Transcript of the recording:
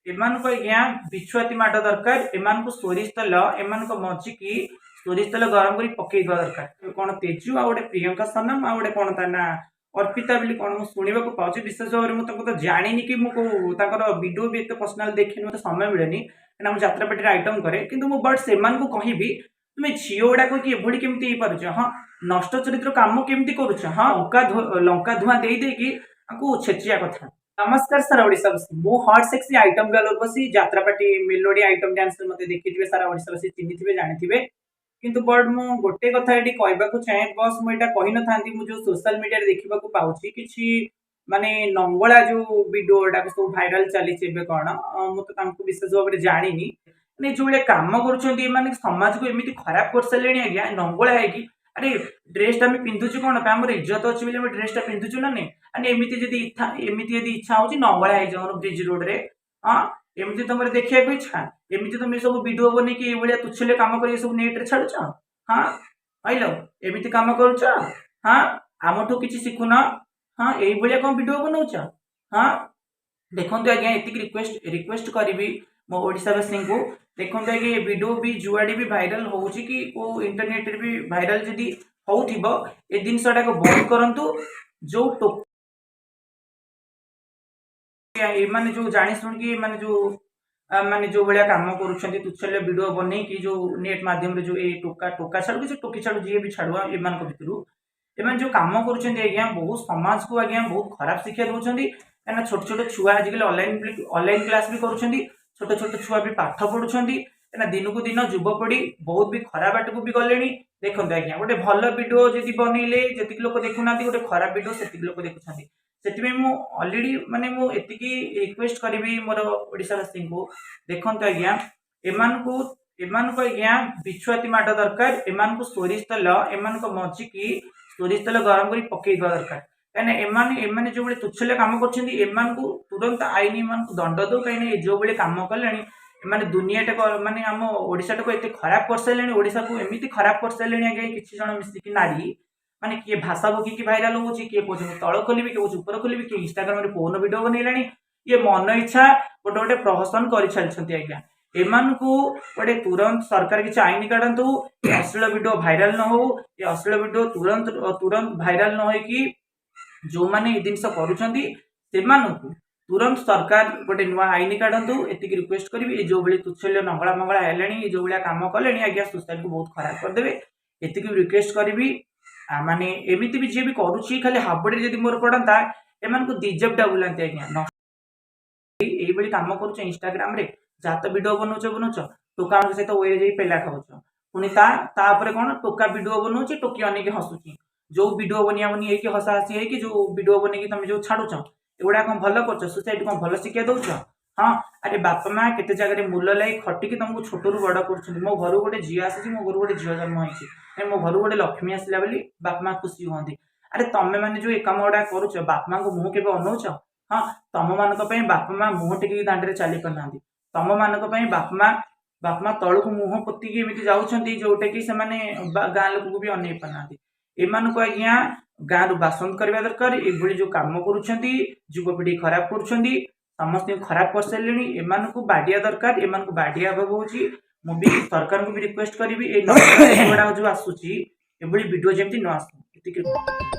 ଏମାନଙ୍କୁ ଆଜ୍ଞା ବିଛୁଆତି ମାଡ଼ ଦରକାର। ଏମାନଙ୍କୁ ସୋରିଷ ତେଲ ଏମାନଙ୍କ ମଝିକି ସୋରିଷ ତେଲ ଗରମ କରି ପକେଇଦବା ଦରକାର। କଣ ତେଜୁ ଆଉ ଗୋଟେ ପ୍ରିୟଙ୍କା ସନମ ଆଉ ଗୋଟେ କଣ ତା ନା ଅର୍ପିତା ବୋଲି କଣ ମୁଁ ଶୁଣିବାକୁ ପାଉଛି। ବିଶେଷ ଭାବରେ ମୁଁ ତାଙ୍କୁ ତ ଜାଣିନି କି ମୁଁ କୋଉ ତାଙ୍କର ଭିଡିଓ ବି ଏତେ ପର୍ସନାଲ ଦେଖିନି, ମତେ ସମୟ ମିଳେନି କାହିଁକିନା ମୁଁ ଯାତ୍ରାପାଟିରେ ଆଇଟମ କରେ। କିନ୍ତୁ ମୁଁ ବଟ୍ ସେମାନଙ୍କୁ କହିବି ତୁମେ ଝିଅ ଗୁଡାକ କି ଏଭଳି କେମିତି ହେଇପାରୁଛ? ହଁ, ନଷ୍ଟ ଚରିତ୍ର କାମ କେମିତି କରୁଛ? ହଁ, ଲଙ୍କା ଧୂଆଁ ଦେଇ ଦେଇକି ତାଙ୍କୁ ଛେଚିବା କଥା। नमस्कार सारा ओडिशा बसी मु हॉट सेक्सी आइटम गलर बसी जात्रापाटी मेलोडी आइटम डांस मते देखिथिबे सारा ओडिशा बसी चिन्हिथिबे जानिथिबे। किंतु बड मु गोटे कथा एटी कहबाकू चाहे बस मु एटा कहि न थांती। मु जो सोशल मीडिया रे देखिबाकू पाउची किछि माने नंगळा जो वीडियो एटा सब वायरल चली छेबे कोन मु तो तांको विशेष भाबरे जानिनी। ने जो ले काम करूछंती माने समाज को एमिति खराब कर सलेनी आज्ञा नंगळा है कि अरे ड्रेस टा में पिंधुछु कोन हमर इज्जत अछि बोले हम ड्रेस टा पिंधुछु ना ने अने एमिति यदि इच्छा होची नंगळा है जवन ब्रिज रोड रे। हां, एमिति तमरे देखिया को इच्छा एमिति तुम सब वीडियो बने कि एभलिया तुच्छले काम करी सब नेट रे छाडुछ। हां, आइलो एमिति काम करूछ। हां, आमठो किछि सिखुना। हां, एई भलिया कोन वीडियो बनौछ। हां, देखंतु आज्ञा एतिक रिक्वेस्ट रिक्वेस्ट करिवि मो ओडिशावासी को। देखंतु आज्ञा ये वीडियो भी जुआडी भी वायरल होउची कि को इंटरनेट रे भी वायरल जदी होउथिबो ए जिनसटा को बंद करंतु। जो माने जो जानी शुण कि माने जो भलिया काम करूछंती तुच्छले वीडियो बनै कि जो नेट माध्यम रे जो ए टोका टोका छाडू कि टोकी छाडू जे भी छाडुआ एमान को भितरु एमान जो काम करूछंती आज्ञा बहुत समाज को आज्ञा बहुत खराब शिक्षा दउछंती। काना छोट छोट छुआ आजिकल ऑनलाइन क्लास भी करूछंती। छोट छोट छुआ भी पाठ पढुछंती काना दिन को दिन युवपीढ़ी बहुत भी खराब बाट को भी गलेनी। देखंतु आज्ञा गोटे भल वीडियो जदी बनैले जतिक लोक देखुनांती गोटे खराब वीडियो सेतिक लोक देखुछंती। ସେଥିପାଇଁ ମୁଁ ଅଲରେଡି ମାନେ ମୁଁ ଏତିକି ରିକ୍ୱେଷ୍ଟ କରିବି ମୋର ଓଡ଼ିଶାବାସୀଙ୍କୁ। ଦେଖନ୍ତୁ ଆଜ୍ଞା ଏମାନଙ୍କୁ ଏମାନଙ୍କୁ ଆଜ୍ଞା ବିଛୁଆତି ମାଡ଼ ଦରକାର। ଏମାନଙ୍କୁ ସୋରିଷ ତେଲ ଏମାନଙ୍କ ମଝିକି ସୋରିଷ ତେଲ ଗରମ କରି ପକେଇଦବା ଦରକାର। କାହିଁକିନା ଏମାନେ ଯୋଉଭଳି ତୁଚ୍ଛଲେ କାମ କରୁଛନ୍ତି ଏମାନଙ୍କୁ ତୁରନ୍ତ ଆଇନ ଏମାନଙ୍କୁ ଦଣ୍ଡ ଦଉ। କାହିଁକିନା ଯୋଉଭଳି କାମ କଲେଣି ଏମାନେ ଦୁନିଆଟା ମାନେ ଆମ ଓଡ଼ିଶାଟାକୁ ଏତେ ଖରାପ କରିସାରିଲେଣି। ଓଡ଼ିଶାକୁ ଏମିତି ଖରାପ କରିସାରିଲେଣି ଆଜ୍ଞା କିଛି ଜଣ ମିଶିକି ନାରୀ माने किए भाषा बोकी भाइराल होउची किए कोच तळ खोलिबि किए कोच ऊपर खोलिबि किए इंस्टाग्राम रे फोन वीडियो बनैलानी। ये मन इच्छा गोटे गोटे प्रहसन करि छलछंती आज्ञा। एमानकू गोटे तुरंत सरकार किछ आईन काढंतु। ये अश्लील वीडियो भाइराल न हो। ये अश्लील वीडियो तुरंत तुरंत भाइराल न होय कि जो माने ए जिंस करूछंती सेमानकू तुरंत सरकार गोटे नुआ आईन काढंतु। एतिक रिक्वेस्ट करिवि ए जो भली तुच्छल्य नंगळा मंगळा हेलेनी ए जो भलिया काम कलेनी आज्ञा सोसाइटी को बहुत खराब कर देबे। एतिक रिक्वेस्ट करिवि माने एमिति भी जे भी करूची खाली हाबडी जदी मोर पडंता एमान को दिजबटा बुलांती आज्ञा। एई बडी काम करूछ इंस्टाग्राम रे जात वीडियो बनौछ टोका के सहित ओए जे पेला खाउछ पुनी ता ऊपर कोन टोका वीडियो बनौछ टोकी अनेक हसुची। जो वीडियो बनिया बनी है कि हसा हसी है कि जो वीडियो बने कि तुम जो छाडुछ एगुडा कोन भलो करछ सोसाइटी कोन भलो शिक्षा दउछ। हां, अरे बापा मां केते जगह रे मूल्य लाई खटिकी तुमको छोटरू बड़ करछन। मो घर गोटे झियो आसी मो घर गोटे झियो जन्म होइछि मो घर गोटे लक्ष्मी आसला बोली बाप मां खुशी होंदी। अरे तमे माने जो ए काम गुडा करूछ बाप मां को मुंह केबे अनौछ। हां, तम मानक पई बाप मां मुंह टेकी दांडरे चाली पनांदी। तम मानक पई बाप मां तळु को मुंह पोती की एमिति जाउछंती जोटे की से माने गां लोक को भी अनै पनांदी। एमान को आज्ञा गां रु बासंद करबा दरकार। ए भली जो काम करूछंती युवपीढ़ी खराब करूछंती समस्त खराब कर सलेनी। एमान को बाडिया दरकार। एमान को बाडिया अभाव होची। मु भी सरकार को भी रिक्वेस्ट करिवि ए जो आसुची एभली वीडियो जेमति न आसु।